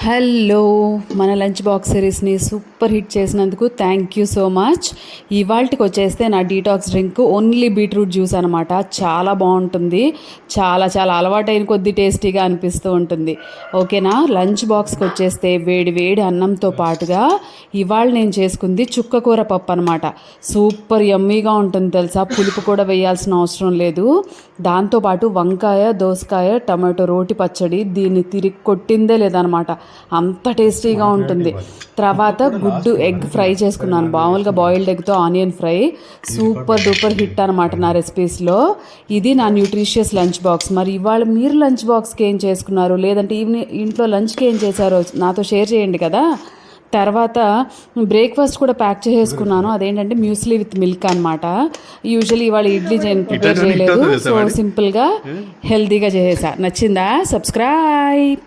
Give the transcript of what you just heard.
Hello, మన lunch box సిరీస్ని super hit చేసినందుకు thank you so much. ఇవాళకి వచ్చేస్తే నా detox drink only beetroot juice అనమాట. చాలా బాగుంటుంది, చాలా చాలా అలవాటైన కొద్ది టేస్టీగా అనిపిస్తూ ఉంటుంది. ఓకేనా, లంచ్ బాక్స్కి వచ్చేస్తే వేడి వేడి అన్నంతో పాటుగా ఇవాళ నేను చేసుకుంది చుక్కకూర పప్పు అనమాట. సూపర్ యమ్మీగా ఉంటుంది తెలుసా, పులుపు కూడా వేయాల్సిన అవసరం లేదు. దాంతోపాటు వంకాయ, దోసకాయ, టమాటో రోటి పచ్చడి, దీన్ని తిరిగి కొట్టిందే లేదనమాట. అంత టేస్టీగా ఉంటుంది. తర్వాత గుడ్డు ఎగ్ ఫ్రై చేసుకున్నాను, మామూలుగా బాయిల్డ్ ఎగ్తో onion fry. Super duper hit అనమాట నా రెసిపీస్లో. ఇది నా న్యూట్రిషియస్ లంచ్ బాక్స్. మరి ఇవాళ మీరు లంచ్ బాక్స్కి ఏం చేసుకున్నారు, లేదంటే ఈవినింగ్ ఇంట్లో లంచ్కి ఏం చేశారో నాతో షేర్ చేయండి కదా. తర్వాత బ్రేక్ఫాస్ట్ కూడా ప్యాక్ చేసేసుకున్నాను. అదేంటంటే మ్యూస్లీ విత్ మిల్క్ అనమాట. యూజువల్లీ ఇవాళ ఇడ్లీ ప్రిపేర్ చేయలేదు, సో సింపుల్గా హెల్తీగా చేసేసా. నచ్చిందా? సబ్స్క్రైబ్.